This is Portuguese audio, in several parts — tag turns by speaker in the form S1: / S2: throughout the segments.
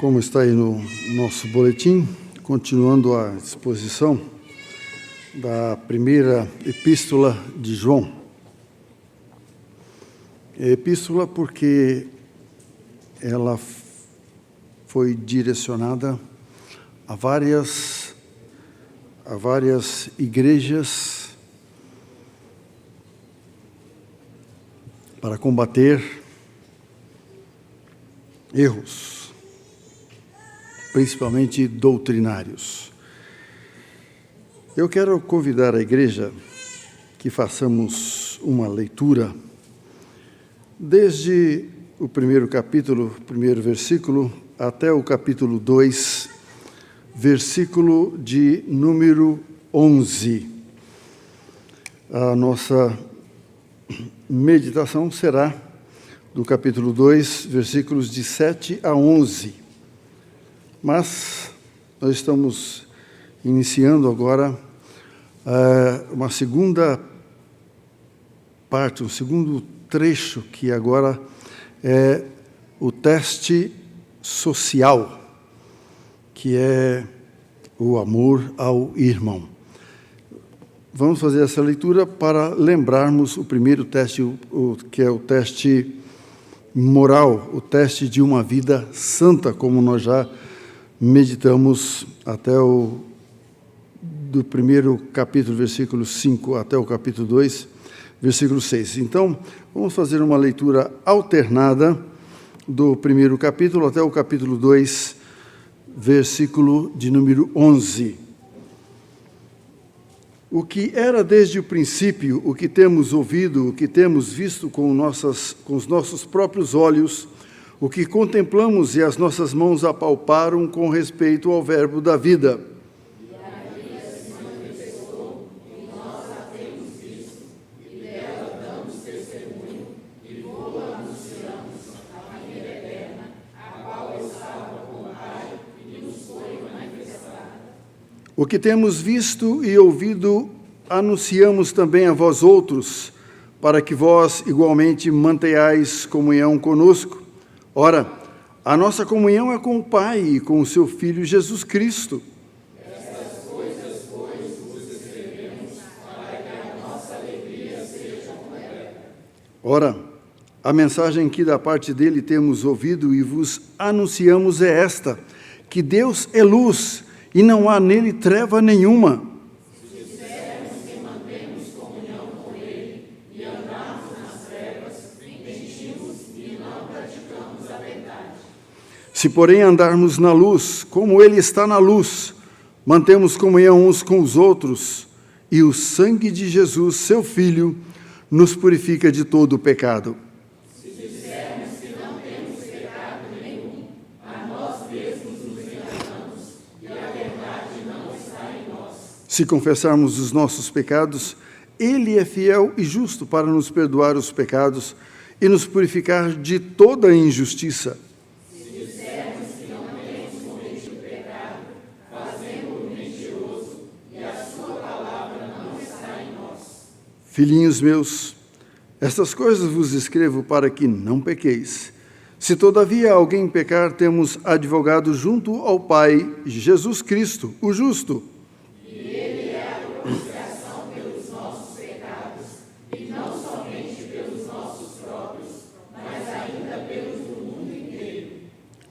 S1: Como está aí no nosso boletim, continuando a exposição da primeira epístola de João. Epístola porque ela foi direcionada a várias igrejas para combater erros, principalmente doutrinários. Eu quero convidar a igreja que façamos uma leitura desde o primeiro capítulo, primeiro versículo, até o capítulo 2, versículo de número 11. A nossa meditação será do capítulo 2, versículos de 7 a 11. Mas nós estamos iniciando agora uma segunda parte, um segundo trecho, que agora é o teste social, que é o amor ao irmão. Vamos fazer essa leitura para lembrarmos o primeiro teste, que é o teste moral, o teste de uma vida santa, como nós já meditamos até do primeiro capítulo, versículo 5, até o capítulo 2, versículo 6. Então, vamos fazer uma leitura alternada do primeiro capítulo até o capítulo 2, versículo de número 11. O que era desde o princípio, o que temos ouvido, o que temos visto com os nossos próprios olhos, o que contemplamos e as nossas mãos apalparam com respeito ao verbo da vida. O que temos visto e ouvido, anunciamos também a vós outros, para que vós igualmente mantenhais comunhão conosco. Ora, a nossa comunhão é com o Pai e com o seu Filho Jesus Cristo.
S2: Estas coisas, pois, vos escrevemos, para que a nossa alegria seja completa.
S1: Ora, a mensagem que da parte dele temos ouvido e vos anunciamos é esta, que Deus é luz, e não há nele treva nenhuma.
S2: Se dissermos que mantemos comunhão com ele e andamos nas trevas, mentimos e não praticamos a verdade.
S1: Se, porém, andarmos na luz, como ele está na luz, mantemos comunhão uns com os outros, e o sangue de Jesus, seu Filho, nos purifica de todo o pecado. Se confessarmos os nossos pecados, ele é fiel e justo para nos perdoar os pecados e nos purificar de toda a injustiça.
S2: Se dissermos que não temos cometido pecado, fazemos-o mentiroso e a sua palavra não está em nós.
S1: Filhinhos meus, estas coisas vos escrevo para que não pequeis. Se todavia alguém pecar, temos advogado junto ao Pai, Jesus Cristo, o justo.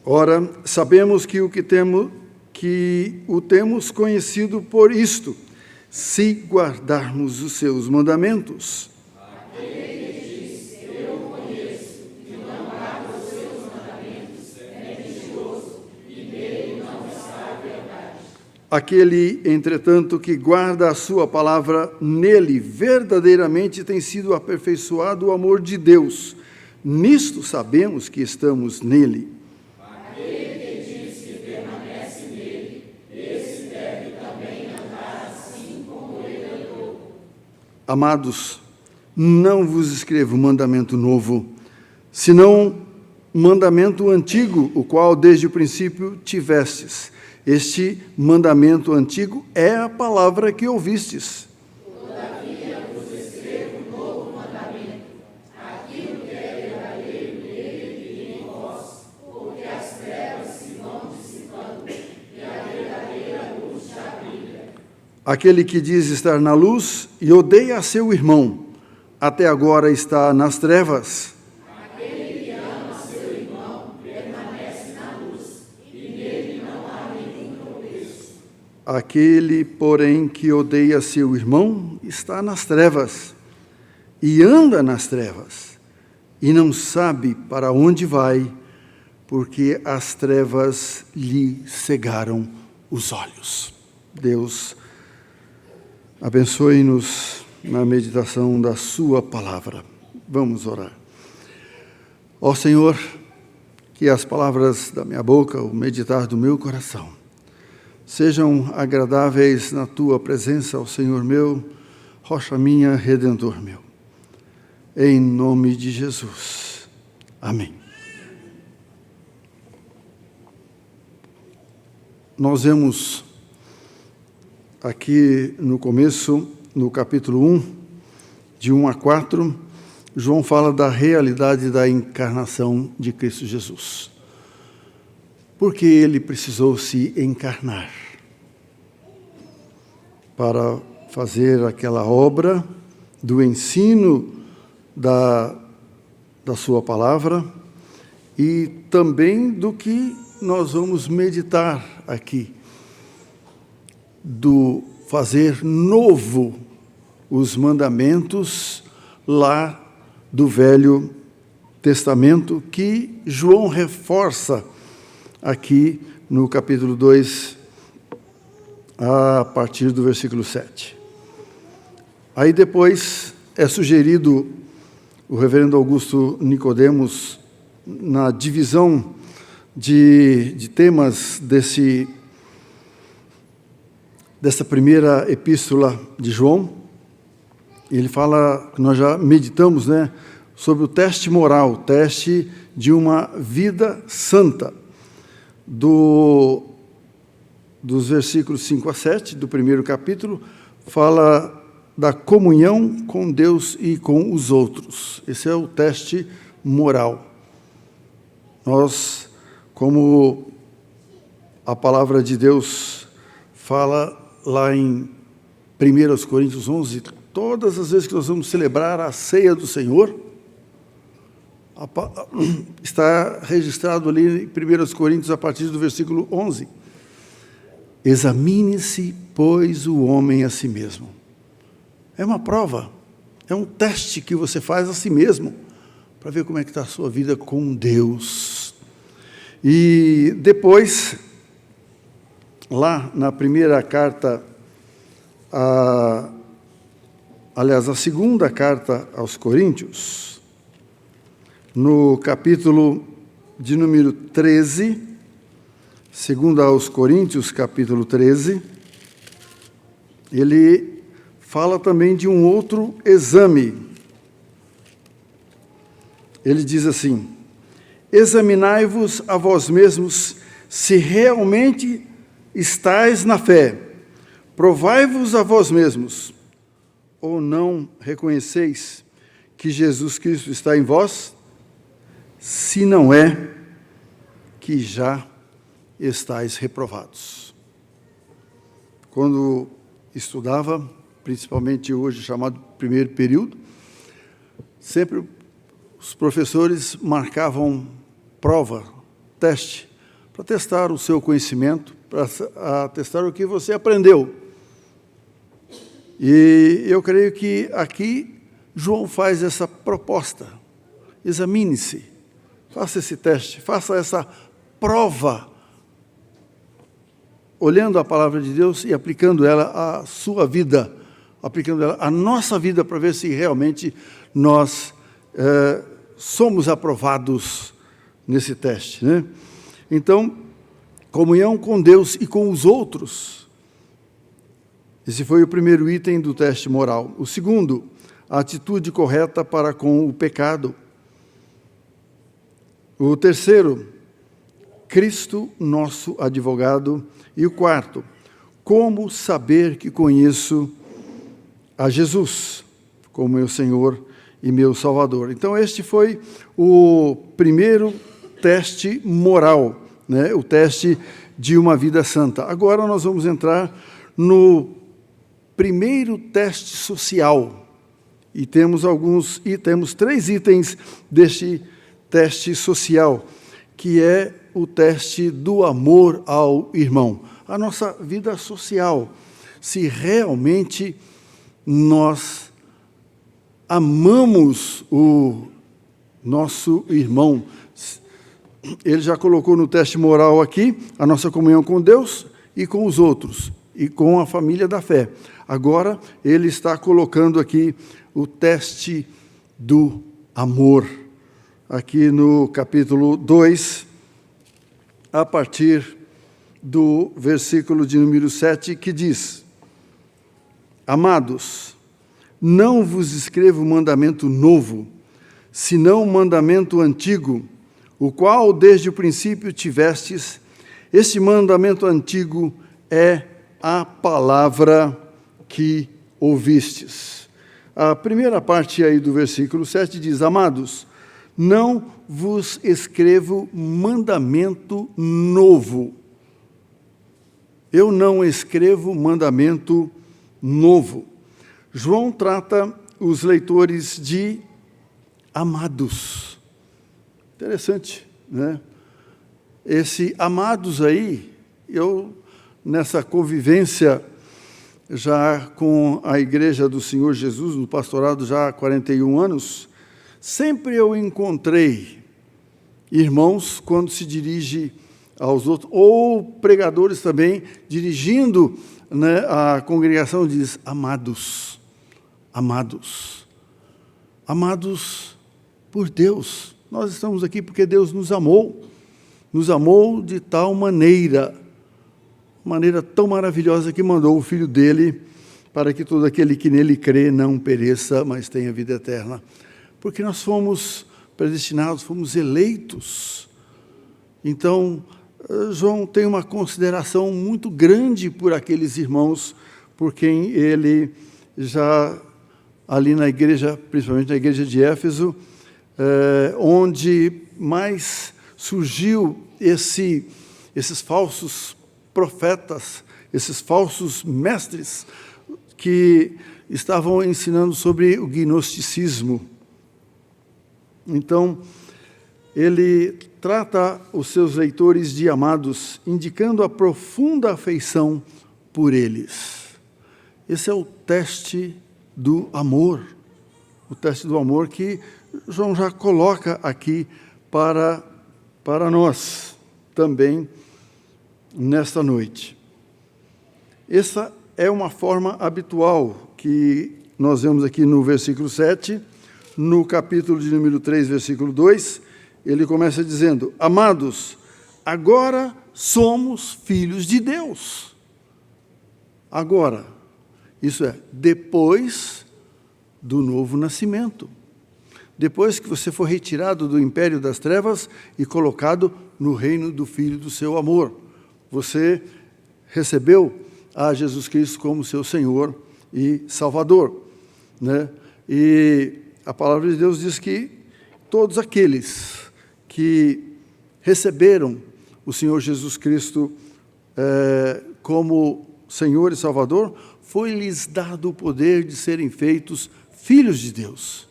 S1: Ora, sabemos que o temos conhecido por isto, se guardarmos os seus mandamentos.
S2: Aquele que diz, eu o conheço, e não guarda os seus mandamentos, é mentiroso, e nele não está a verdade.
S1: Aquele, entretanto, que guarda a sua palavra, nele verdadeiramente tem sido aperfeiçoado o amor de Deus. Nisto sabemos que estamos nele.
S2: Aquele que diz que permanece nele, esse deve também andar assim como ele andou.
S1: Amados, não vos escrevo mandamento novo, senão mandamento antigo, o qual desde o princípio tivestes. Este mandamento antigo é a palavra que ouvistes.
S2: Todavia vos escrevo novo mandamento, aquilo que é verdadeiro nele e em vós, porque as trevas se vão
S1: Aquele que diz estar na luz e odeia a seu irmão, até agora está nas trevas.
S2: Aquele que ama seu irmão permanece na luz, e nele não há nenhum tropeço.
S1: Aquele, porém, que odeia seu irmão, está nas trevas, e anda nas trevas, e não sabe para onde vai, porque as trevas lhe cegaram os olhos. Deus abençoe-nos na meditação da sua palavra. Vamos orar. Ó Senhor, que as palavras da minha boca, o meditar do meu coração, sejam agradáveis na tua presença, ó Senhor meu, rocha minha, redentor meu. Em nome de Jesus. Amém. Nós vemos aqui no começo, no capítulo 1, de 1 a 4, João fala da realidade da encarnação de Cristo Jesus. Porque ele precisou se encarnar para fazer aquela obra do ensino da sua palavra e também do que nós vamos meditar aqui, do fazer novo os mandamentos lá do Velho Testamento, que João reforça aqui no capítulo 2, a partir do versículo 7. Aí depois é sugerido o reverendo Augusto Nicodemos, na divisão de temas dessa primeira epístola de João. Ele fala, nós já meditamos, sobre o teste moral, o teste de uma vida santa, dos versículos 5 a 7 do primeiro capítulo, fala da comunhão com Deus e com os outros. Esse é o teste moral. Nós, como a palavra de Deus fala lá em 1 Coríntios 11, todas as vezes que nós vamos celebrar a ceia do Senhor, está registrado ali em 1 Coríntios, a partir do versículo 11. Examine-se, pois, o homem a si mesmo. É uma prova, é um teste que você faz a si mesmo, para ver como é que está a sua vida com Deus. E depois, lá na primeira carta, a segunda carta aos Coríntios, no capítulo de número 13, segundo aos Coríntios, capítulo 13, ele fala também de um outro exame. Ele diz assim: examinai-vos a vós mesmos se realmente estáis na fé. Provai-vos a vós mesmos, ou não reconheceis que Jesus Cristo está em vós? Se não é, que já estáis reprovados. Quando estudava, principalmente hoje chamado primeiro período, sempre os professores marcavam prova, teste, para testar o seu conhecimento, para testar o que você aprendeu. E eu creio que aqui João faz essa proposta. Examine-se, faça esse teste, faça essa prova, olhando a palavra de Deus e aplicando ela à sua vida, aplicando ela à nossa vida, para ver se realmente nós somos aprovados nesse teste, Então, comunhão com Deus e com os outros. Esse foi o primeiro item do teste moral. O segundo, a atitude correta para com o pecado. O terceiro, Cristo, nosso advogado. E o quarto, como saber que conheço a Jesus como meu Senhor e meu Salvador. Então, este foi o primeiro teste moral, o teste de uma vida santa. Agora nós vamos entrar no primeiro teste social. E temos 3 itens deste teste social, que é o teste do amor ao irmão. A nossa vida social, se realmente nós amamos o nosso irmão. Ele já colocou no teste moral aqui a nossa comunhão com Deus e com os outros, e com a família da fé. Agora, ele está colocando aqui o teste do amor, aqui no capítulo 2, a partir do versículo de número 7, que diz: Amados, não vos escrevo mandamento novo, senão mandamento antigo, o qual desde o princípio tivestes. Este mandamento antigo é a palavra que ouvistes. A primeira parte aí do versículo 7 diz: Amados, não vos escrevo mandamento novo. Eu não escrevo mandamento novo. João trata os leitores de amados. Interessante, né? Esse amados aí, eu, nessa convivência já com a Igreja do Senhor Jesus, no pastorado já há 41 anos, sempre eu encontrei irmãos, quando se dirige aos outros, ou pregadores também, dirigindo, né, a congregação, diz: amados, amados, amados por Deus. Nós estamos aqui porque Deus nos amou de tal maneira tão maravilhosa, que mandou o Filho dele, para que todo aquele que nele crê não pereça, mas tenha vida eterna. Porque nós fomos predestinados, fomos eleitos. Então, João tem uma consideração muito grande por aqueles irmãos, por quem ele já, ali na igreja, principalmente na igreja de Éfeso, onde mais surgiu esses falsos profetas, esses falsos mestres que estavam ensinando sobre o gnosticismo. Então, ele trata os seus leitores de amados, indicando a profunda afeição por eles. Esse é o teste do amor, o teste do amor que João já coloca aqui para nós também nesta noite. Essa é uma forma habitual que nós vemos aqui no versículo 7, no capítulo de número 3, versículo 2, ele começa dizendo: Amados, agora somos filhos de Deus. Agora, isso é, depois do novo nascimento. Depois que você for retirado do império das trevas e colocado no reino do Filho do seu amor. Você recebeu a Jesus Cristo como seu Senhor e Salvador, né? E a palavra de Deus diz que todos aqueles que receberam o Senhor Jesus Cristo como Senhor e Salvador, foi-lhes dado o poder de serem feitos filhos de Deus.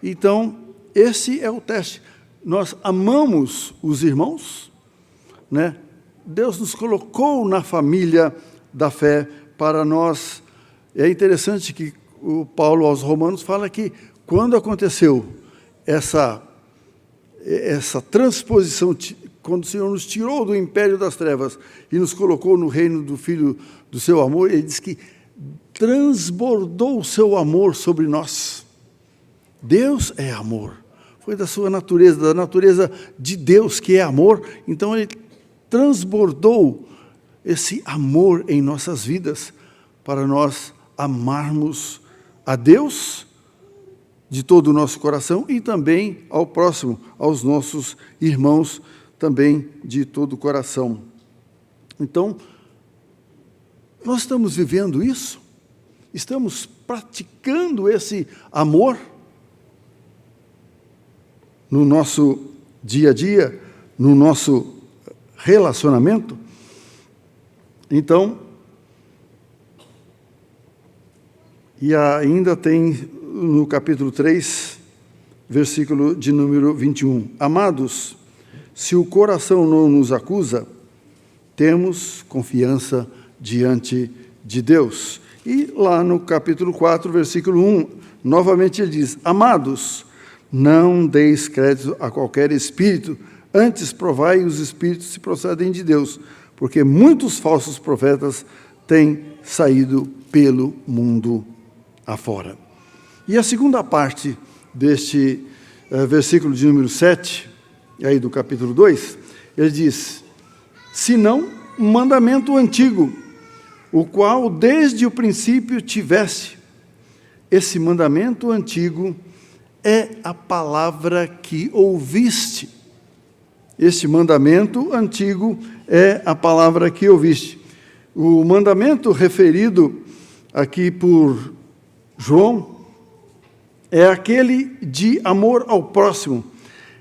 S1: Então, esse é o teste. Nós amamos os irmãos, né? Deus nos colocou na família da fé para nós. É interessante que o Paulo aos Romanos fala que quando aconteceu essa transposição, quando o Senhor nos tirou do império das trevas e nos colocou no reino do Filho do seu amor, ele diz que transbordou o seu amor sobre nós. Deus é amor. Foi da sua natureza, da natureza de Deus, que é amor. Então, ele transbordou esse amor em nossas vidas para nós amarmos a Deus de todo o nosso coração e também ao próximo, aos nossos irmãos também de todo o coração. Então, nós estamos vivendo isso? Estamos praticando esse amor no nosso dia a dia, no nosso relacionamento? Então, E ainda tem no capítulo 3, versículo de número 21. Amados, se o coração não nos acusa, temos confiança diante de Deus. E lá no capítulo 4, versículo 1, novamente ele diz: amados, não deis crédito a qualquer espírito, antes provai os espíritos se procedem de Deus, porque muitos falsos profetas têm saído pelo mundo afora. E a segunda parte deste versículo de número 7, aí do capítulo 2, ele diz: senão um mandamento antigo, o qual desde o princípio tiveste. Esse mandamento antigo é a palavra que ouviste. Este mandamento antigo é a palavra que ouviste. O mandamento referido aqui por João é aquele de amor ao próximo.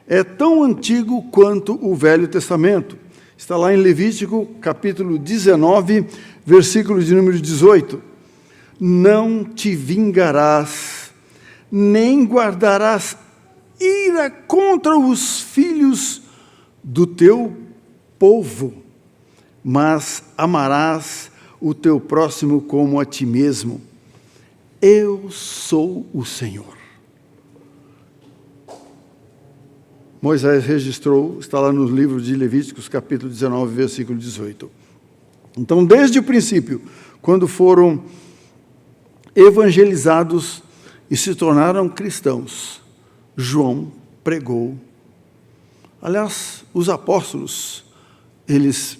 S1: É tão antigo quanto o Velho Testamento. Está lá em Levítico, capítulo 19, versículo de número 18. Não te vingarás, nem guardarás ira contra os filhos do teu povo, mas amarás o teu próximo como a ti mesmo. Eu sou o Senhor. Moisés registrou, está lá no livro de Levíticos, capítulo 19, versículo 18. Então, desde o princípio, quando foram evangelizados e se tornaram cristãos, João pregou. Aliás, os apóstolos, eles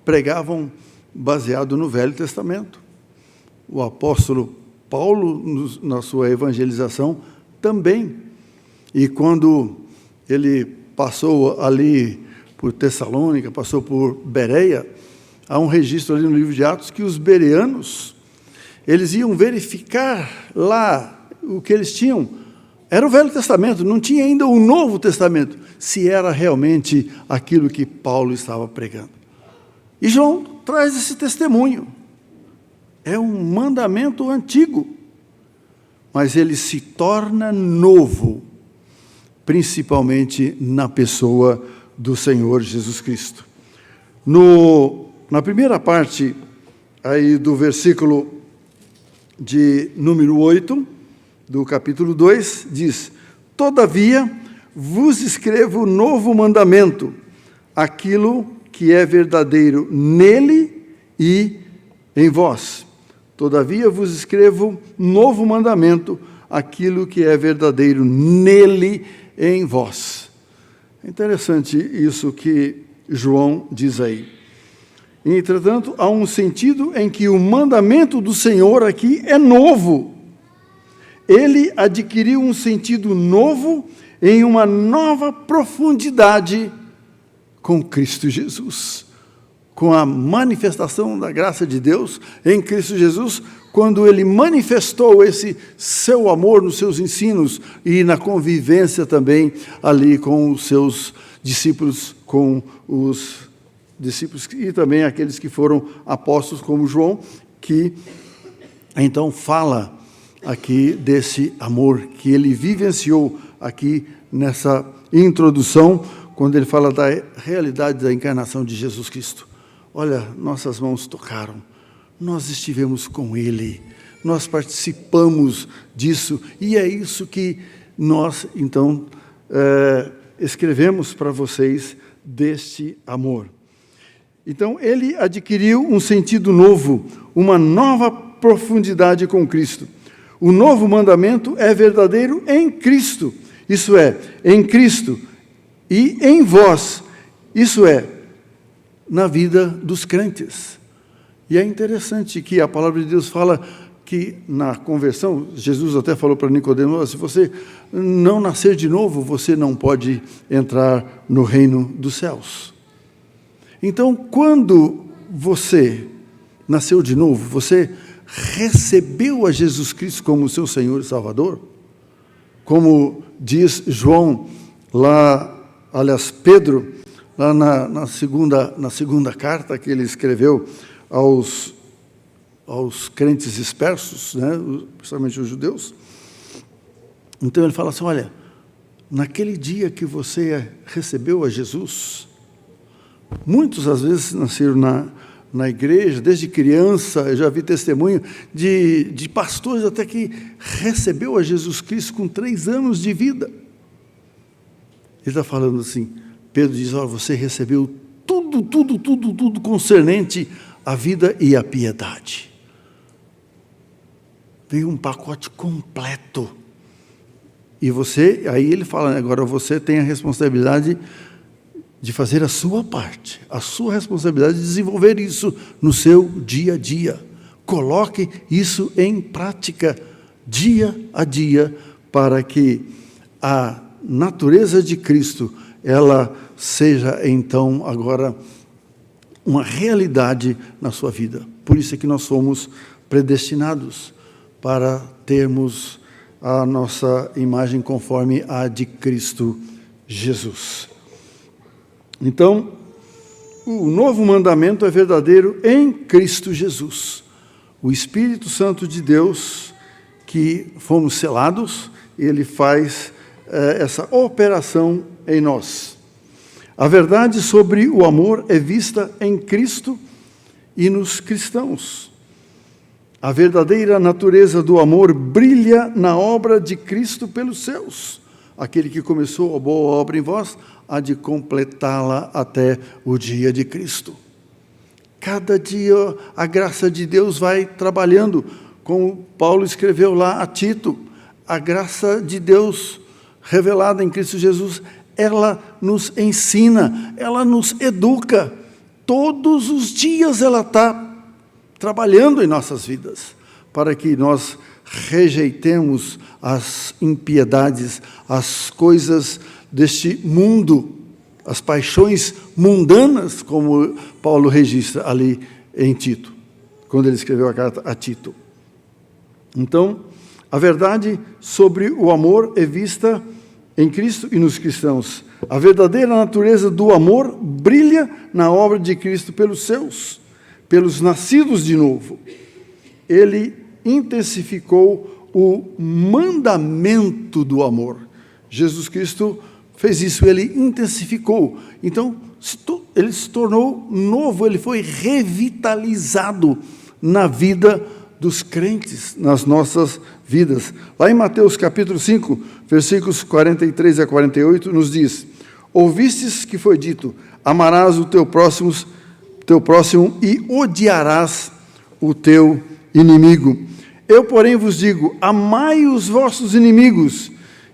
S1: pregavam baseado no Velho Testamento. O apóstolo Paulo, na sua evangelização, também. E quando ele passou ali por Tessalônica, passou por Bereia, há um registro ali no livro de Atos que os bereanos, eles iam verificar lá o que eles tinham. Era o Velho Testamento, não tinha ainda o Novo Testamento, se era realmente aquilo que Paulo estava pregando. E João traz esse testemunho. É um mandamento antigo, mas ele se torna novo, principalmente na pessoa do Senhor Jesus Cristo. Na primeira parte aí do versículo de número 8, do capítulo 2, diz: todavia vos escrevo novo mandamento, aquilo que é verdadeiro nele e em vós. Todavia vos escrevo novo mandamento, aquilo que é verdadeiro nele e em vós. É interessante isso que João diz aí. Entretanto, há um sentido em que o mandamento do Senhor aqui é novo. Ele adquiriu um sentido novo em uma nova profundidade com Cristo Jesus. Com a manifestação da graça de Deus em Cristo Jesus, quando Ele manifestou esse seu amor nos seus ensinos e na convivência também ali com os seus discípulos, com os discípulos e também aqueles que foram apóstolos como João, que então fala aqui desse amor que ele vivenciou aqui nessa introdução, quando ele fala da realidade da encarnação de Jesus Cristo. Olha, nossas mãos tocaram, nós estivemos com Ele, nós participamos disso, e é isso que nós, então, escrevemos para vocês deste amor. Então, ele adquiriu um sentido novo, uma nova profundidade com Cristo. O novo mandamento é verdadeiro em Cristo, isso é, em Cristo e em vós, isso é, na vida dos crentes. E é interessante que a palavra de Deus fala que na conversão, Jesus até falou para Nicodemo: se você não nascer de novo, você não pode entrar no reino dos céus. Então, quando você nasceu de novo, você recebeu a Jesus Cristo como seu Senhor e Salvador, como diz João lá, aliás, Pedro, lá na segunda carta que ele escreveu aos aos crentes dispersos, né, principalmente os judeus. Então ele fala assim, olha, naquele dia que você recebeu a Jesus, muitos às vezes nasceram na igreja, desde criança, eu já vi testemunho de pastores até que recebeu a Jesus Cristo com 3 anos de vida. Ele está falando assim, Pedro diz, olha, você recebeu tudo concernente à vida e à piedade. Veio um pacote completo. E você, aí ele fala, agora você tem a responsabilidade de fazer a sua parte, a sua responsabilidade de desenvolver isso no seu dia a dia. Coloque isso em prática, dia a dia, para que a natureza de Cristo, ela seja, então, agora, uma realidade na sua vida. Por isso é que nós somos predestinados para termos a nossa imagem conforme a de Cristo Jesus. Então, o novo mandamento é verdadeiro em Cristo Jesus. O Espírito Santo de Deus, que fomos selados, ele faz essa operação em nós. A verdade sobre o amor é vista em Cristo e nos cristãos. A verdadeira natureza do amor brilha na obra de Cristo pelos céus. Aquele que começou a boa obra em vós, há de completá-la até o dia de Cristo. Cada dia a graça de Deus vai trabalhando, como Paulo escreveu lá a Tito. A graça de Deus revelada em Cristo Jesus, ela nos ensina, ela nos educa. Todos os dias ela está trabalhando em nossas vidas, para que nós rejeitemos as impiedades, as coisas deste mundo, as paixões mundanas, como Paulo registra ali em Tito, quando ele escreveu a carta a Tito. Então, a verdade sobre o amor é vista em Cristo e nos cristãos. A verdadeira natureza do amor brilha na obra de Cristo pelos seus, pelos nascidos de novo. Ele intensificou o mandamento do amor. Jesus Cristo fez isso, ele intensificou. Então, ele se tornou novo, ele foi revitalizado na vida dos crentes, nas nossas vidas. Lá em Mateus capítulo 5, versículos 43 a 48, nos diz: ouvistes que foi dito, amarás o teu próximo e odiarás o teu inimigo. Eu, porém, vos digo, amai os vossos inimigos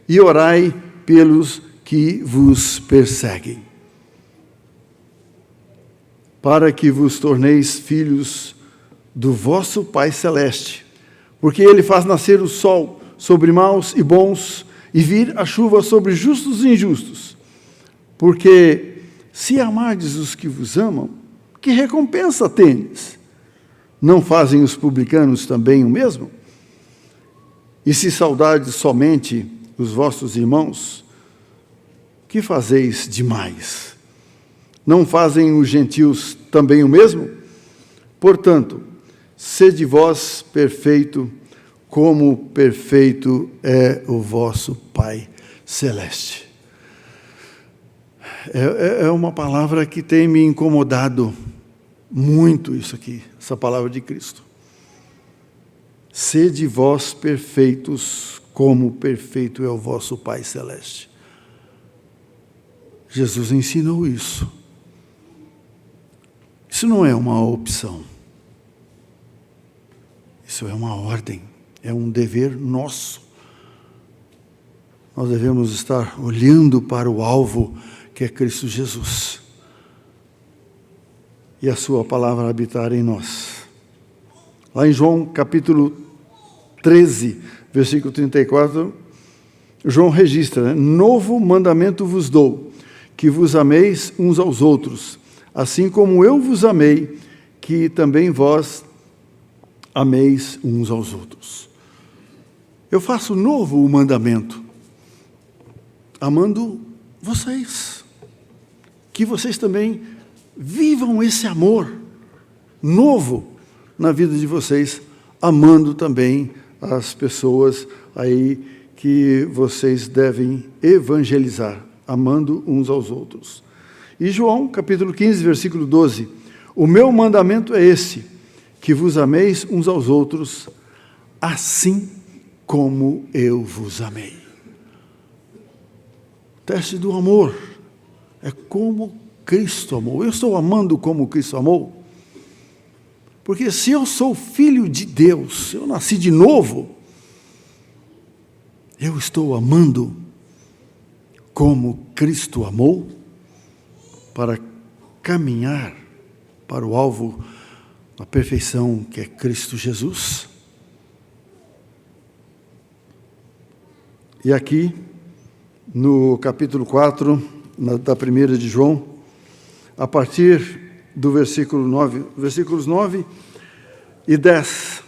S1: e orai pelos que vos perseguem, para que vos torneis filhos do vosso Pai Celeste, porque Ele faz nascer o sol sobre maus e bons, e vir a chuva sobre justos e injustos. Porque se amardes os que vos amam, que recompensa tendes? Não fazem os publicanos também o mesmo? E se saudardes somente os vossos irmãos, que fazeis demais? Não fazem os gentios também o mesmo? Portanto, sede vós perfeito, como perfeito é o vosso Pai Celeste. É uma palavra que tem me incomodado muito, isso aqui, essa palavra de Cristo. Sede vós perfeitos, como perfeito é o vosso Pai Celeste. Jesus ensinou isso. Isso não é uma opção. Isso é uma ordem, é um dever nosso. Nós devemos estar olhando para o alvo, que é Cristo Jesus, e a sua palavra habitar em nós. Lá em João capítulo 13, versículo 34, João registra, novo mandamento vos dou, que vos ameis uns aos outros, assim como eu vos amei, que também vós ameis uns aos outros. Eu faço novo o mandamento, amando vocês, que vocês também vivam esse amor novo na vida de vocês, amando também as pessoas aí que vocês devem evangelizar, amando uns aos outros. E João, capítulo 15, versículo 12, o meu mandamento é esse, que vos ameis uns aos outros, assim como eu vos amei. O teste do amor é como Cristo amou. Eu estou amando como Cristo amou? Porque se eu sou filho de Deus, eu nasci de novo, eu estou amando como Cristo amou para caminhar para o alvo da perfeição que é Cristo Jesus. E aqui, no capítulo 4, da primeira de João, a partir do versículo 9, versículos 9 e 10.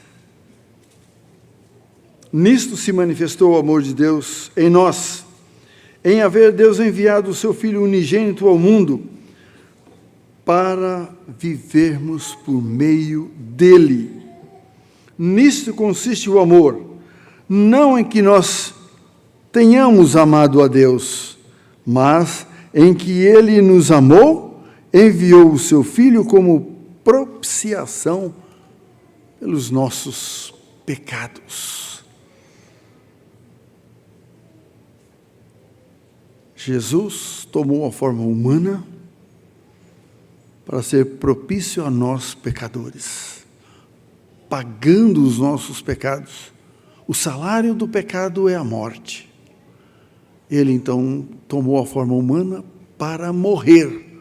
S1: Nisto se manifestou o amor de Deus em nós, em haver Deus enviado o seu Filho unigênito ao mundo, para vivermos por meio dele. Nisto consiste o amor, não em que nós tenhamos amado a Deus, mas em que ele nos amou, enviou o seu Filho como propiciação pelos nossos pecados. Jesus tomou a forma humana para ser propício a nós pecadores, pagando os nossos pecados. O salário do pecado é a morte. Ele, então, tomou a forma humana para morrer,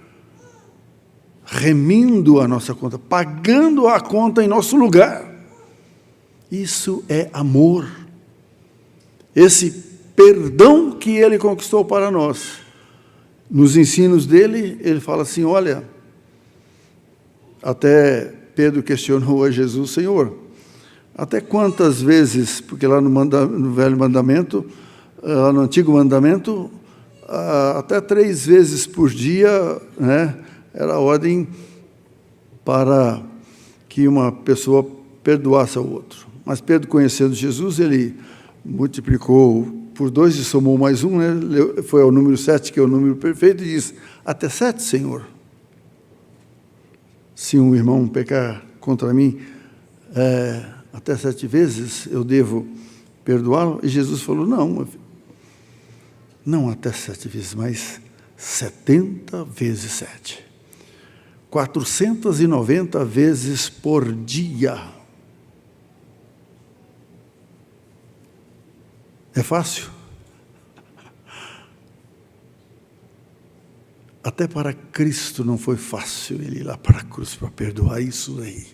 S1: remindo a nossa conta, pagando a conta em nosso lugar. Isso é amor. Esse perdão que ele conquistou para nós. Nos ensinos dele, ele fala assim, olha, até Pedro questionou a Jesus, Senhor, até quantas vezes, porque lá no Velho Mandamento, lá no Antigo Mandamento, até 3 vezes por dia, né, era a ordem para que uma pessoa perdoasse ao outro. Mas Pedro, conhecendo Jesus, ele multiplicou por 2 e somou mais 1, né? Foi ao número 7, que é o número perfeito, e disse, até 7, Senhor. Se um irmão pecar contra mim, até 7 vezes eu devo perdoá-lo? E Jesus falou, não até 7 vezes, mas 70 vezes 7. 490 vezes por dia. É fácil? Até para Cristo não foi fácil ele ir lá para a cruz para perdoar isso aí.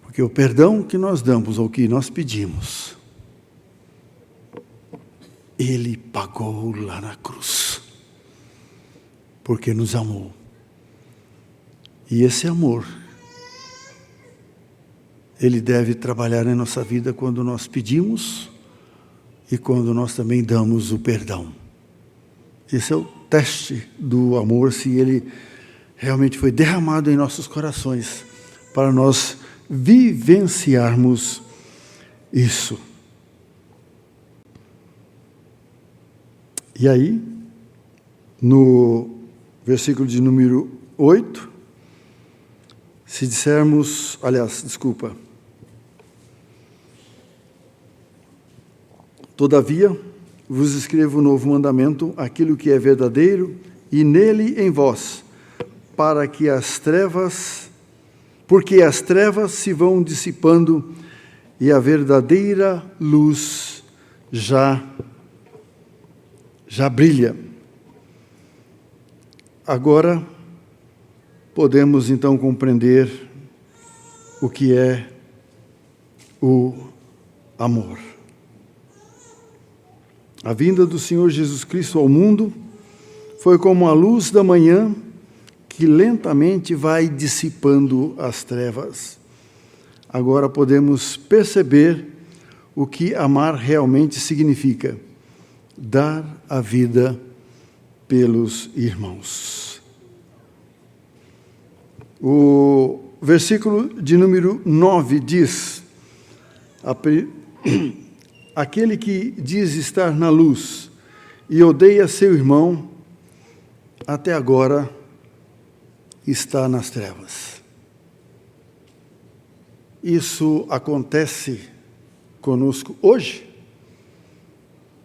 S1: Porque o perdão que nós damos, ou que nós pedimos, ele pagou lá na cruz, porque nos amou. E esse amor, ele deve trabalhar em nossa vida quando nós pedimos e quando nós também damos o perdão. Esse é o teste do amor, se ele realmente foi derramado em nossos corações, para nós vivenciarmos isso. E aí, no versículo de número 8, se dissermos, todavia, vos escrevo um novo mandamento, aquilo que é verdadeiro, e nele em vós, porque as trevas se vão dissipando, e a verdadeira luz já brilha. Agora, podemos então compreender o que é o amor. A vinda do Senhor Jesus Cristo ao mundo foi como a luz da manhã que lentamente vai dissipando as trevas. Agora podemos perceber o que amar realmente significa: dar a vida pelos irmãos. O versículo de número 9 diz: aquele que diz estar na luz e odeia seu irmão, até agora está nas trevas. Isso acontece conosco hoje?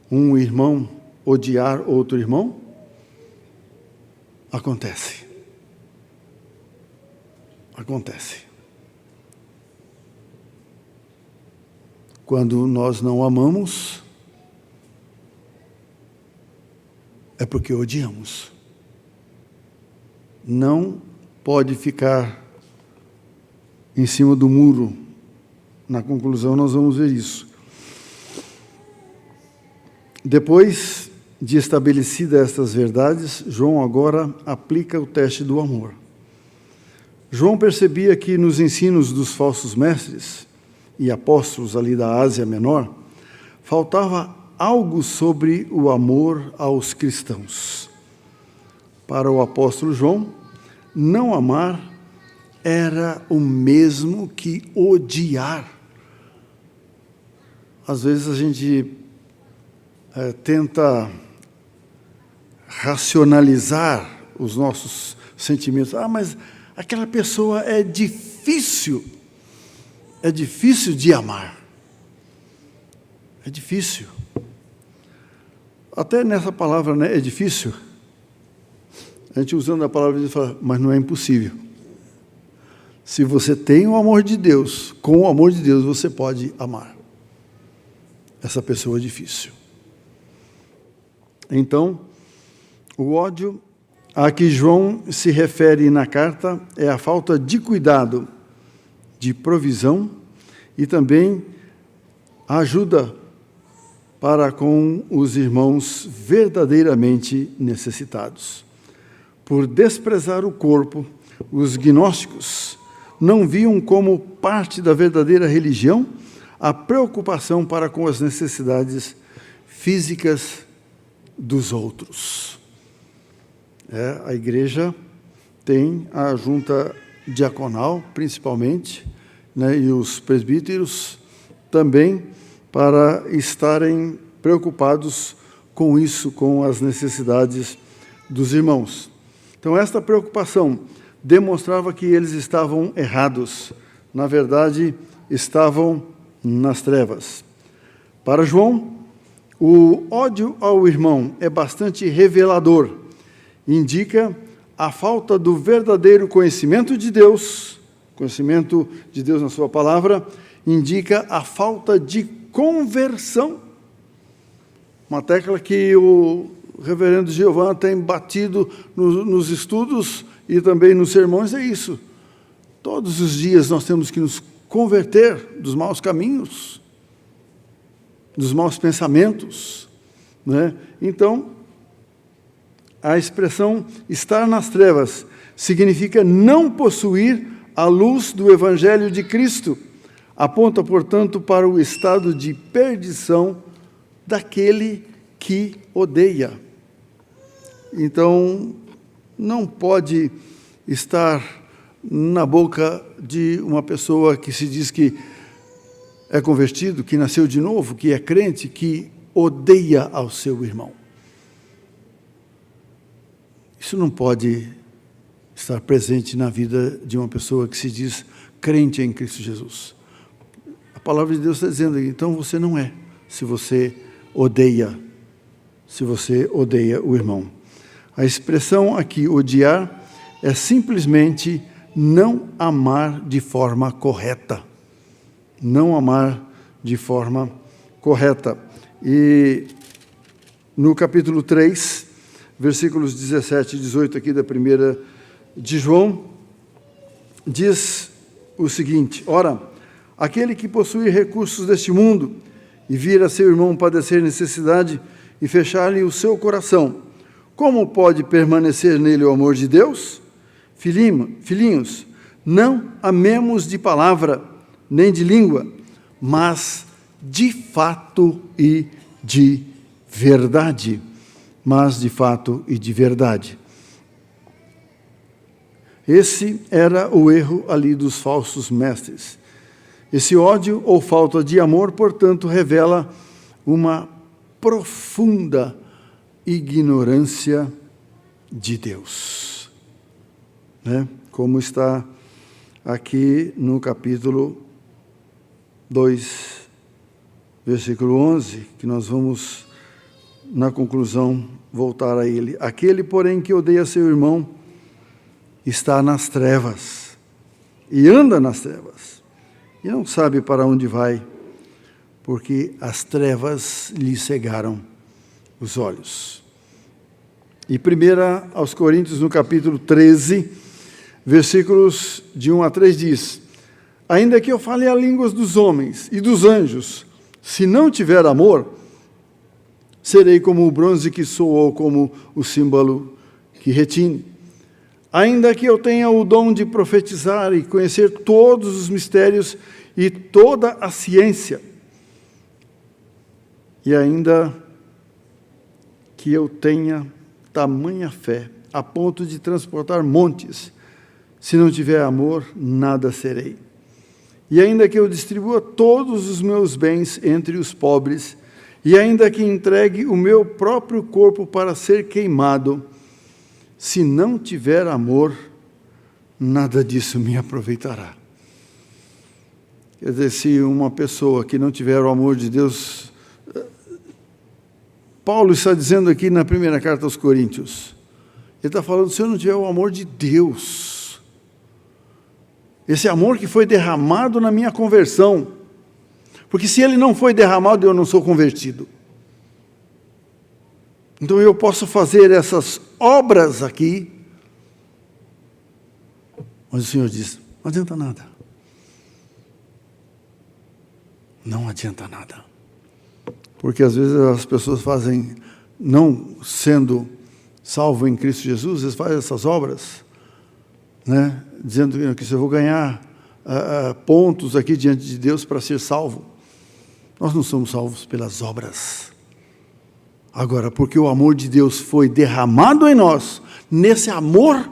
S1: Um irmão odiar outro irmão? Acontece. Acontece. Quando nós não amamos, é porque odiamos. Não pode ficar em cima do muro. Na conclusão, nós vamos ver isso. Depois de estabelecidas estas verdades, João agora aplica o teste do amor. João percebia que nos ensinos dos falsos mestres e apóstolos ali da Ásia Menor, faltava algo sobre o amor aos cristãos. Para o apóstolo João, não amar era o mesmo que odiar. Às vezes a gente tenta racionalizar os nossos sentimentos. Mas aquela pessoa é difícil de amar. É difícil. Até nessa palavra, né, é difícil. A gente usando a palavra, a gente fala, mas não é impossível. Se você tem o amor de Deus, com o amor de Deus, você pode amar. Essa pessoa é difícil. Então, o ódio a que João se refere na carta é a falta de cuidado, de provisão e também a ajuda para com os irmãos verdadeiramente necessitados. Por desprezar o corpo, os gnósticos não viam como parte da verdadeira religião a preocupação para com as necessidades físicas dos outros. A igreja tem a junta diaconal, principalmente, né, e os presbíteros também, para estarem preocupados com isso, com as necessidades dos irmãos. Então, esta preocupação demonstrava que eles estavam errados. Na verdade, estavam nas trevas. Para João, o ódio ao irmão é bastante revelador. Indica a falta do verdadeiro conhecimento de Deus na sua palavra, indica a falta de conversão. Uma tecla que o reverendo Giovanni tem batido nos estudos e também nos sermões é isso. Todos os dias nós temos que nos converter dos maus caminhos, dos maus pensamentos, né? Então, a expressão estar nas trevas significa não possuir a luz do Evangelho de Cristo. Aponta, portanto, para o estado de perdição daquele que odeia. Então, não pode estar na boca de uma pessoa que se diz que é convertido, que nasceu de novo, que é crente, que odeia ao seu irmão. Isso não pode estar presente na vida de uma pessoa que se diz crente em Cristo Jesus. A palavra de Deus está dizendo, então você não é, se você odeia o irmão. A expressão aqui, odiar, é simplesmente não amar de forma correta. Não amar de forma correta. E no capítulo 3, versículos 17 e 18 aqui da primeira de João, diz o seguinte: ora, aquele que possui recursos deste mundo e vir a seu irmão padecer necessidade e fechar-lhe o seu coração, como pode permanecer nele o amor de Deus? Filhinhos, não amemos de palavra, nem de língua, mas de fato e de verdade. Esse era o erro ali dos falsos mestres. Esse ódio ou falta de amor, portanto, revela uma profunda ignorância de Deus, né? Como está aqui no capítulo 2, versículo 11, que nós vamos, na conclusão, voltar a ele. Aquele, porém, que odeia seu irmão, está nas trevas, e anda nas trevas, e não sabe para onde vai, porque as trevas lhe cegaram os olhos. E 1 aos Coríntios, no capítulo 13, versículos de 1 a 3, diz: ainda que eu fale a línguas dos homens e dos anjos, se não tiver amor, serei como o bronze que soa ou como o símbolo que retine. Ainda que eu tenha o dom de profetizar e conhecer todos os mistérios e toda a ciência, e ainda que eu tenha tamanha fé, a ponto de transportar montes, se não tiver amor, nada serei. E ainda que eu distribua todos os meus bens entre os pobres, e ainda que entregue o meu próprio corpo para ser queimado, se não tiver amor, nada disso me aproveitará. Quer dizer, se uma pessoa que não tiver o amor de Deus... Paulo está dizendo aqui na primeira carta aos Coríntios, ele está falando, se eu não tiver o amor de Deus, esse amor que foi derramado na minha conversão, porque se ele não foi derramado, eu não sou convertido. Então eu posso fazer essas obras aqui, mas o Senhor diz, não adianta nada. Não adianta nada. Porque às vezes as pessoas fazem, não sendo salvo em Cristo Jesus, eles fazem essas obras, né, dizendo que eu vou ganhar pontos aqui diante de Deus para ser salvo. Nós não somos salvos pelas obras. Agora, porque o amor de Deus foi derramado em nós, nesse amor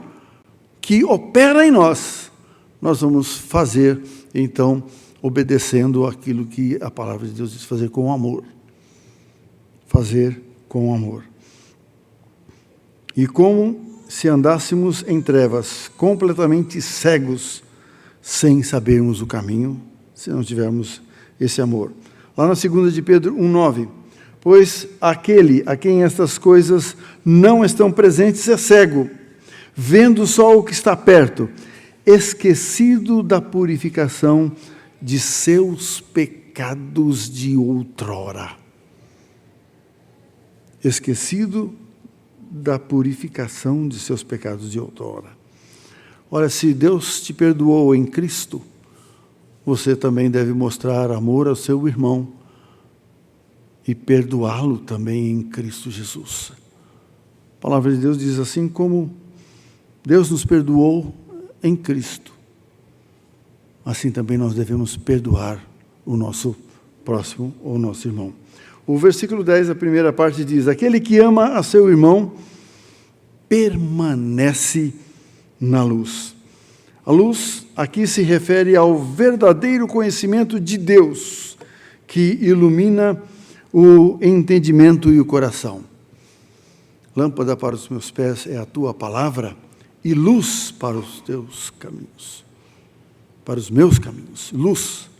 S1: que opera em nós, nós vamos fazer, então, obedecendo aquilo que a palavra de Deus diz, fazer com amor. Fazer com amor. E como se andássemos em trevas, completamente cegos, sem sabermos o caminho, se não tivermos esse amor. Lá na 2 de Pedro 1,9, pois aquele a quem estas coisas não estão presentes é cego, vendo só o que está perto, esquecido da purificação de seus pecados de outrora. Esquecido da purificação de seus pecados de outrora. Olha, se Deus te perdoou em Cristo, você também deve mostrar amor ao seu irmão e perdoá-lo também em Cristo Jesus. A palavra de Deus diz assim, como Deus nos perdoou em Cristo, assim também nós devemos perdoar o nosso próximo ou o nosso irmão. O versículo 10, a primeira parte diz, aquele que ama a seu irmão permanece na luz. A luz aqui se refere ao verdadeiro conhecimento de Deus, que ilumina o entendimento e o coração. Lâmpada para os meus pés é a tua palavra e luz para os teus caminhos. Para os meus caminhos, luz.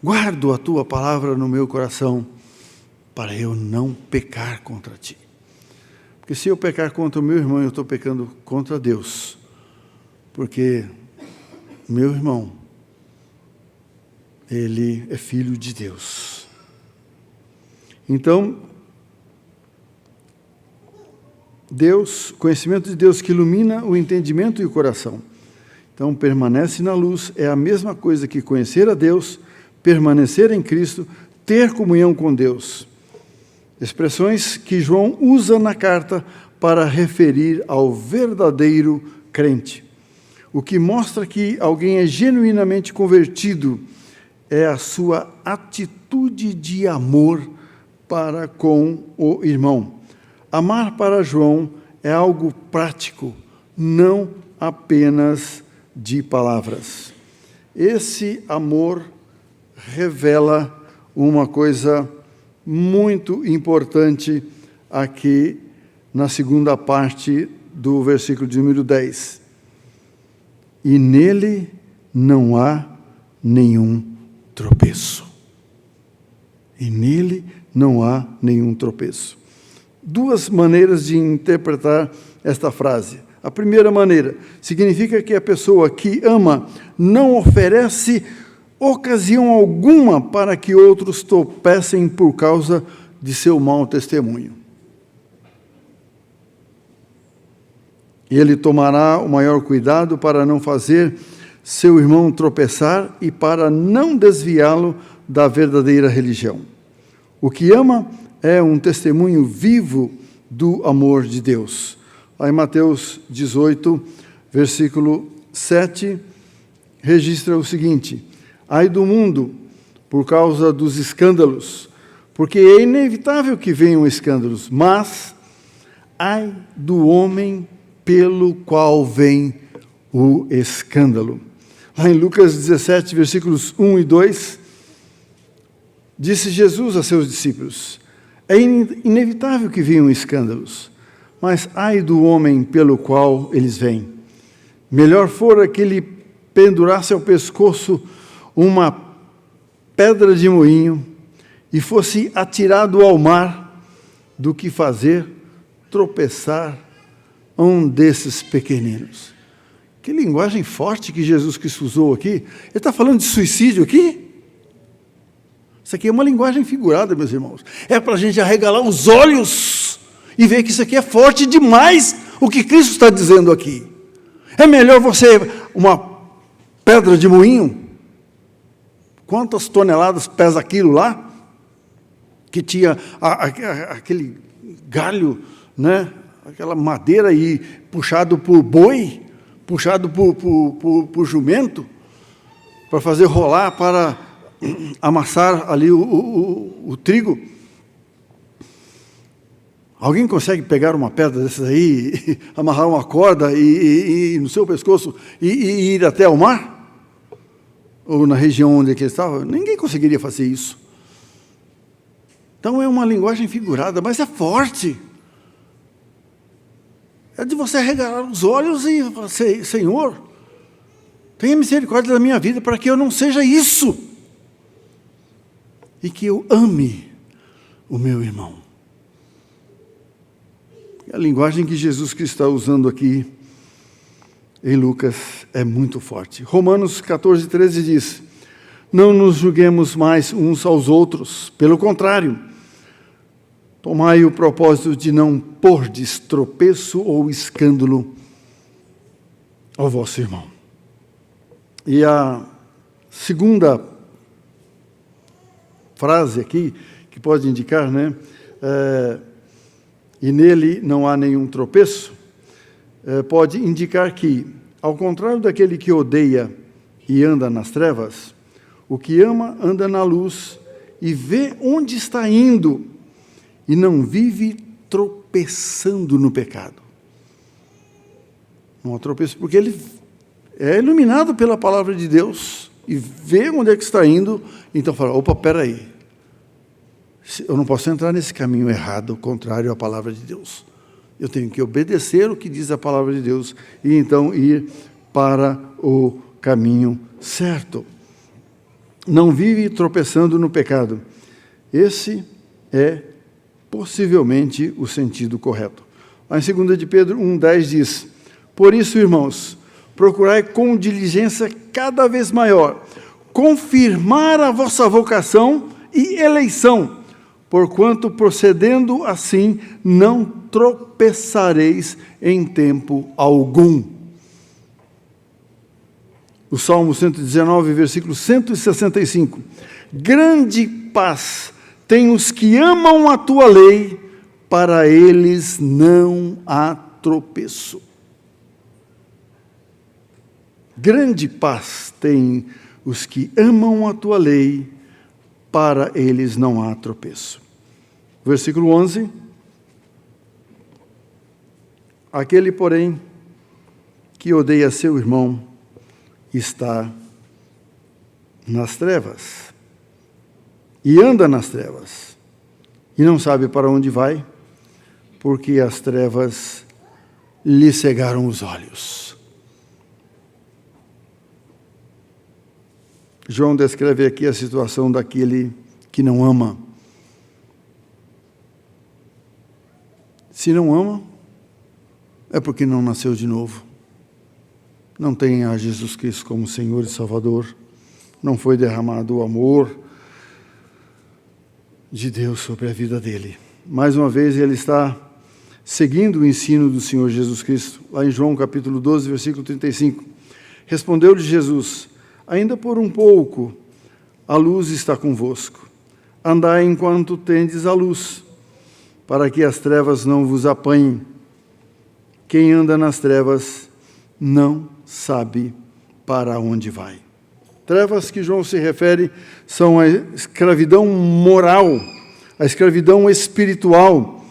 S1: Guardo a tua palavra no meu coração, para eu não pecar contra ti. Porque se eu pecar contra o meu irmão, eu estou pecando contra Deus. Porque meu irmão, ele é filho de Deus. Então, Deus, conhecimento de Deus que ilumina o entendimento e o coração. Então, permanece na luz é a mesma coisa que conhecer a Deus, permanecer em Cristo, ter comunhão com Deus. Expressões que João usa na carta para referir ao verdadeiro crente. O que mostra que alguém é genuinamente convertido é a sua atitude de amor para com o irmão. Amar para João é algo prático, não apenas de palavras. Esse amor revela uma coisa muito importante aqui na segunda parte do versículo de número 10. E nele não há nenhum tropeço. E nele não há nenhum tropeço. Duas maneiras de interpretar esta frase. A primeira maneira significa que a pessoa que ama não oferece ocasião alguma para que outros tropecem por causa de seu mau testemunho. Ele tomará o maior cuidado para não fazer seu irmão tropeçar e para não desviá-lo da verdadeira religião. O que ama é um testemunho vivo do amor de Deus. Lá em Mateus 18, versículo 7, registra o seguinte: ai do mundo por causa dos escândalos, porque é inevitável que venham escândalos, mas ai do homem pelo qual vem o escândalo. Lá em Lucas 17, versículos 1 e 2, disse Jesus a seus discípulos: é inevitável que venham escândalos, mas ai do homem pelo qual eles vêm. Melhor fora que ele pendurasse ao pescoço uma pedra de moinho e fosse atirado ao mar, do que fazer tropeçar um desses pequeninos. Que linguagem forte que Jesus Cristo usou aqui. Ele está falando de suicídio aqui? Isso aqui é uma linguagem figurada, meus irmãos. É para a gente arregalar os olhos e ver que isso aqui é forte demais, o que Cristo está dizendo aqui. É melhor você, uma pedra de moinho, quantas toneladas pesa aquilo lá? Que tinha aquele galho, né? Aquela madeira aí, puxado por boi, puxado por jumento, para fazer rolar, para amassar ali o trigo. Alguém consegue pegar uma pedra dessas aí, amarrar uma corda e no seu pescoço e ir até o mar? Ou na região onde ele estava? Ninguém conseguiria fazer isso. Então é uma linguagem figurada, mas é forte. É de você arregalar os olhos e falar: Senhor, tenha misericórdia da minha vida para que eu não seja isso. E que eu ame o meu irmão. A linguagem que Jesus Cristo está usando aqui em Lucas é muito forte. Romanos 14, 13 diz: não nos julguemos mais uns aos outros, pelo contrário, tomai o propósito de não pordes tropeço ou escândalo ao vosso irmão. E a segunda frase aqui, que pode indicar, né? E nele não há nenhum tropeço, pode indicar que, ao contrário daquele que odeia e anda nas trevas, o que ama anda na luz e vê onde está indo e não vive tropeçando no pecado. Não há tropeço, porque ele é iluminado pela palavra de Deus e vê onde é que está indo, então fala: opa, peraí, eu não posso entrar nesse caminho errado, contrário à palavra de Deus. Eu tenho que obedecer o que diz a palavra de Deus e então ir para o caminho certo. Não vive tropeçando no pecado. Esse é possivelmente o sentido correto. Lá em 2 de Pedro 1,10 diz: por isso, irmãos, procurai com diligência cada vez maior confirmar a vossa vocação e eleição, porquanto procedendo assim não tropeçareis em tempo algum. O Salmo 119, versículo 165. Grande paz tem os que amam a tua lei, para eles não há tropeço. Grande paz tem os que amam a tua lei, para eles não há tropeço. Versículo 11. Aquele, porém, que odeia seu irmão está nas trevas, e anda nas trevas, e não sabe para onde vai, porque as trevas lhe cegaram os olhos. João descreve aqui a situação daquele que não ama. Se não ama, é porque não nasceu de novo. Não tem a Jesus Cristo como Senhor e Salvador. Não foi derramado o amor de Deus sobre a vida dele. Mais uma vez, ele está seguindo o ensino do Senhor Jesus Cristo. Lá em João capítulo 12, versículo 35. Respondeu-lhe Jesus: ainda por um pouco a luz está convosco. Andai enquanto tendes a luz, para que as trevas não vos apanhem. Quem anda nas trevas não sabe para onde vai. Trevas que João se refere são a escravidão moral, a escravidão espiritual.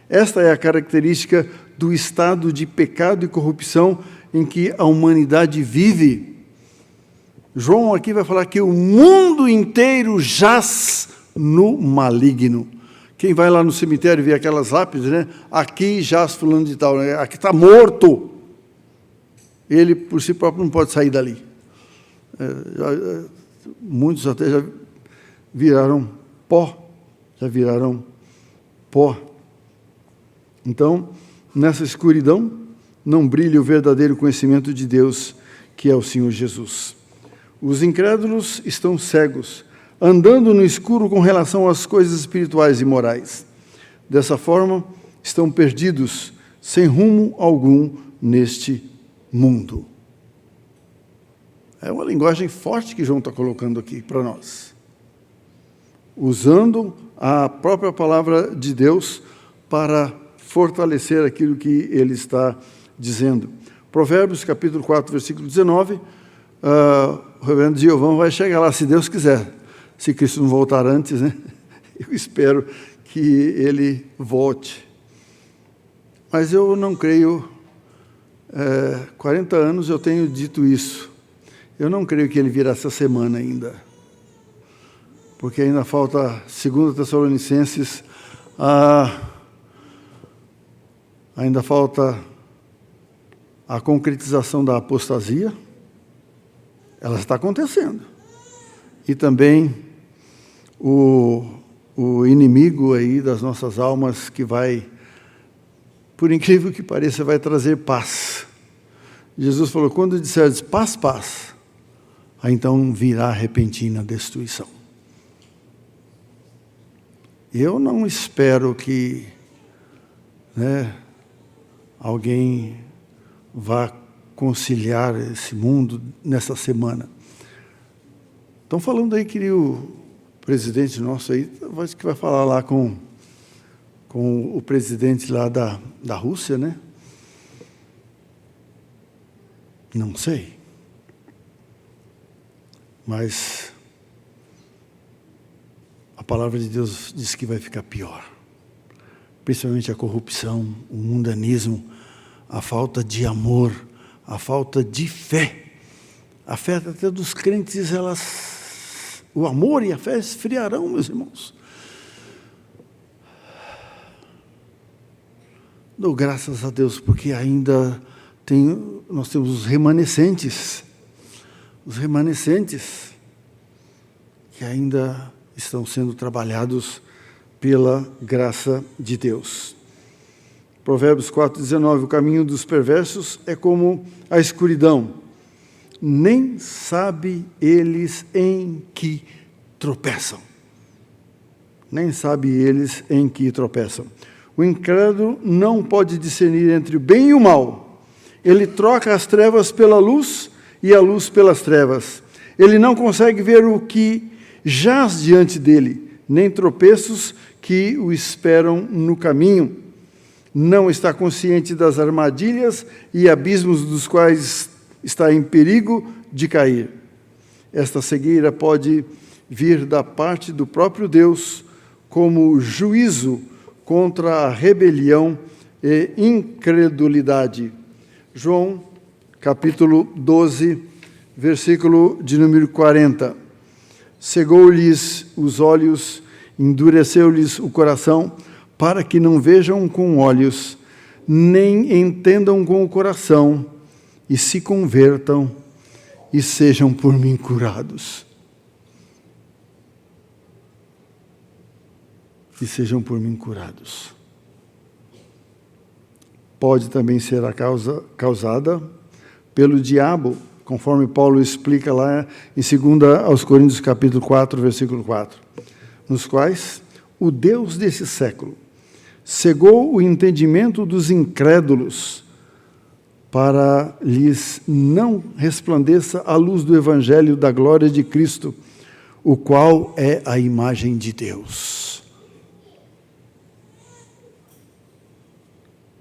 S1: Esta é a característica do estado de pecado e corrupção em que a humanidade vive. João aqui vai falar que o mundo inteiro jaz no maligno. Quem vai lá no cemitério e vê aquelas lápides, né? Aqui jaz fulano de tal, né? Aqui está morto. Ele, por si próprio, não pode sair dali. Muitos até já viraram pó. Então, nessa escuridão, não brilha o verdadeiro conhecimento de Deus, que é o Senhor Jesus. Os incrédulos estão cegos, andando no escuro com relação às coisas espirituais e morais. Dessa forma, estão perdidos, sem rumo algum neste mundo. É uma linguagem forte que João está colocando aqui para nós. Usando a própria palavra de Deus para fortalecer aquilo que ele está dizendo. Provérbios, capítulo 4, versículo 19, o reverendo Giovão vai chegar lá, se Deus quiser. Se Cristo não voltar antes, né? Eu espero que ele volte. Mas eu não creio, 40 anos eu tenho dito isso. Eu não creio que ele virá essa semana ainda. Porque ainda falta 2 Tessalonicenses, ainda falta a concretização da apostasia. Ela está acontecendo. E também o inimigo aí das nossas almas que vai, por incrível que pareça, vai trazer paz. Jesus falou, quando disseres paz, paz, aí então virá repentina destruição. Eu não espero que alguém vá conciliar esse mundo nessa semana. Estão falando aí que o presidente nosso aí, que vai falar lá com o presidente lá da Rússia, né? Não sei. Mas a palavra de Deus diz que vai ficar pior. Principalmente a corrupção, o mundanismo, a falta de amor, a falta de fé. A fé até dos crentes, o amor e a fé esfriarão, meus irmãos. Dou graças a Deus, porque ainda nós temos os remanescentes que ainda estão sendo trabalhados pela graça de Deus. Provérbios 4,19, o caminho dos perversos é como a escuridão, nem sabe eles em que tropeçam. Nem sabe eles em que tropeçam. O incrédulo não pode discernir entre o bem e o mal. Ele troca as trevas pela luz e a luz pelas trevas. Ele não consegue ver o que jaz diante dele, nem tropeços que o esperam no caminho. Não está consciente das armadilhas e abismos dos quais está em perigo de cair. Esta cegueira pode vir da parte do próprio Deus como juízo contra a rebelião e incredulidade. João, capítulo 12, versículo de número 40. Cegou-lhes os olhos, endureceu-lhes o coração, para que não vejam com olhos, nem entendam com o coração, e se convertam e sejam por mim curados. E sejam por mim curados. Pode também ser a causa causada pelo diabo, conforme Paulo explica lá em 2 aos Coríntios capítulo 4, versículo 4, nos quais o Deus desse século cegou o entendimento dos incrédulos, para lhes não resplandeça a luz do evangelho da glória de Cristo, o qual é a imagem de Deus.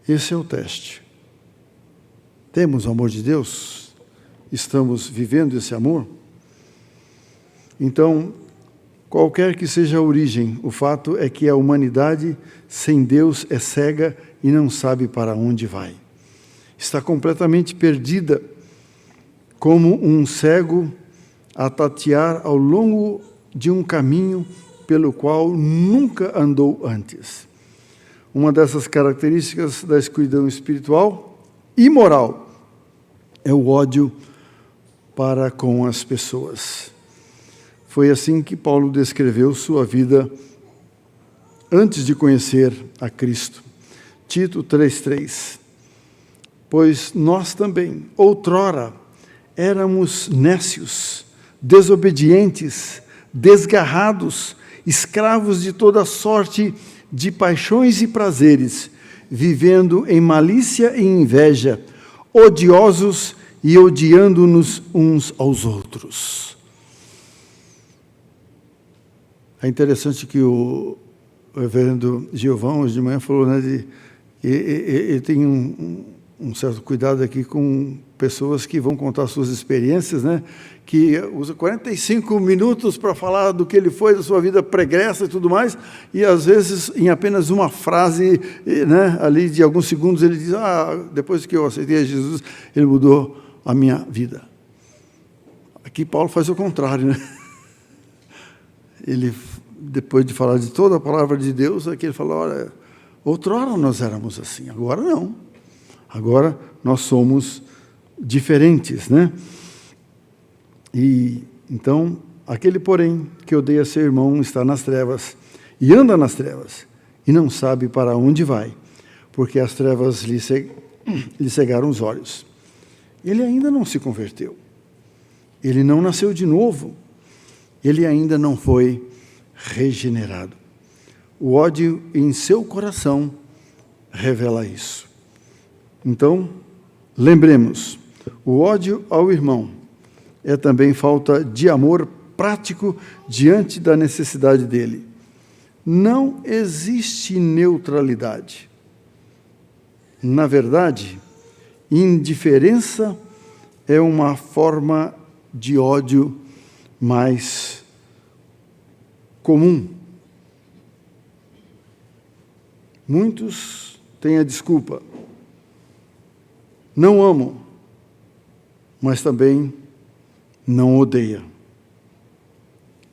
S1: Esse é o teste. Temos o amor de Deus? Estamos vivendo esse amor? Então, qualquer que seja a origem, o fato é que a humanidade sem Deus é cega e não sabe para onde vai. Está completamente perdida, como um cego a tatear ao longo de um caminho pelo qual nunca andou antes. Uma dessas características da escuridão espiritual e moral é o ódio para com as pessoas. Foi assim que Paulo descreveu sua vida antes de conhecer a Cristo. Tito 3,3. Pois nós também, outrora, éramos nécios, desobedientes, desgarrados, escravos de toda sorte de paixões e prazeres, vivendo em malícia e inveja, odiosos e odiando-nos uns aos outros. É interessante que o reverendo Giovão, hoje de manhã, falou, né, ele tem um certo cuidado aqui com pessoas que vão contar suas experiências, né, que usa 45 minutos para falar do que ele foi, da sua vida pregressa e tudo mais, e às vezes em apenas uma frase, né, ali de alguns segundos, ele diz, depois que eu aceitei a Jesus, ele mudou a minha vida. Aqui Paulo faz o contrário, né? Ele, depois de falar de toda a palavra de Deus, aqui ele fala, olha, outrora nós éramos assim, agora não. Agora nós somos diferentes, né? E então, aquele, porém, que odeia seu irmão está nas trevas, e anda nas trevas, e não sabe para onde vai, porque as trevas lhe cegaram os olhos. Ele ainda não se converteu, ele não nasceu de novo, ele ainda não foi regenerado. O ódio em seu coração revela isso. Então, lembremos, o ódio ao irmão é também falta de amor prático diante da necessidade dele. Não existe neutralidade. Na verdade, indiferença é uma forma de ódio mais comum. Muitos têm a desculpa. Não amo, mas também não odeia.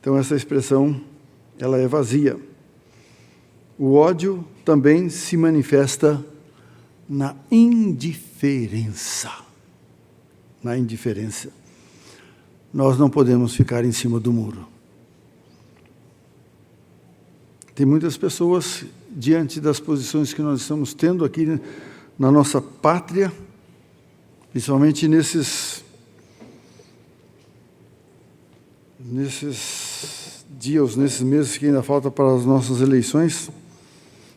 S1: Então, essa expressão, ela é vazia. O ódio também se manifesta na indiferença. Na indiferença. Nós não podemos ficar em cima do muro. Tem muitas pessoas, diante das posições que nós estamos tendo aqui na nossa pátria, principalmente nesses dias, nesses meses que ainda falta para as nossas eleições,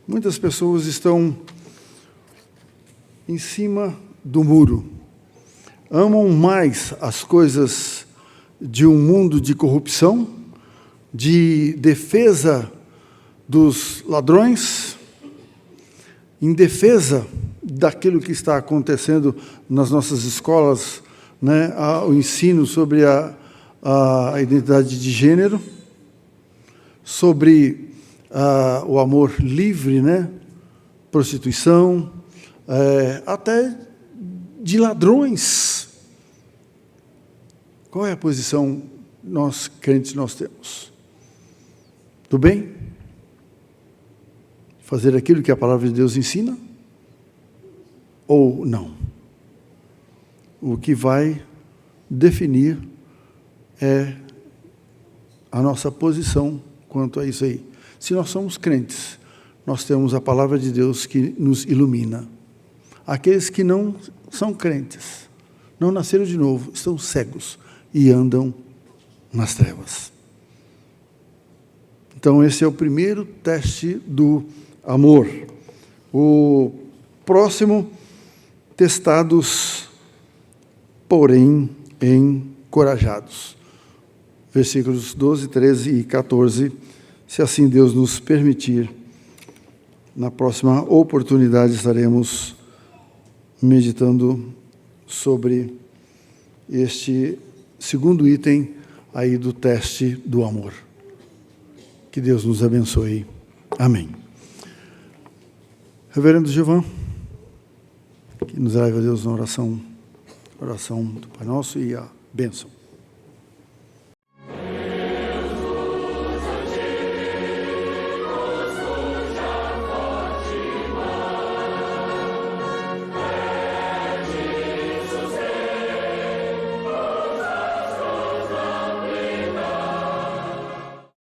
S1: muitas pessoas estão em cima do muro. Amam mais as coisas de um mundo de corrupção, de defesa dos ladrões, em defesa daquilo que está acontecendo nas nossas escolas, né, o ensino sobre a identidade de gênero, sobre o amor livre, né, prostituição, até de ladrões. Qual é a posição nós, crentes, nós temos? Do bem? Fazer aquilo que a palavra de Deus ensina? Ou não? O que vai definir é a nossa posição quanto a isso aí. Se nós somos crentes, nós temos a palavra de Deus que nos ilumina. Aqueles que não são crentes, não nasceram de novo, estão cegos e andam nas trevas. Então, esse é o primeiro teste do amor. O próximo, testados, porém encorajados. Versículos 12, 13 e 14, se assim Deus nos permitir. Na próxima oportunidade estaremos meditando sobre este segundo item aí do teste do amor. Que Deus nos abençoe. Amém. Reverendo Gilvan, que nos leve a Deus na oração do Pai Nosso e a bênção.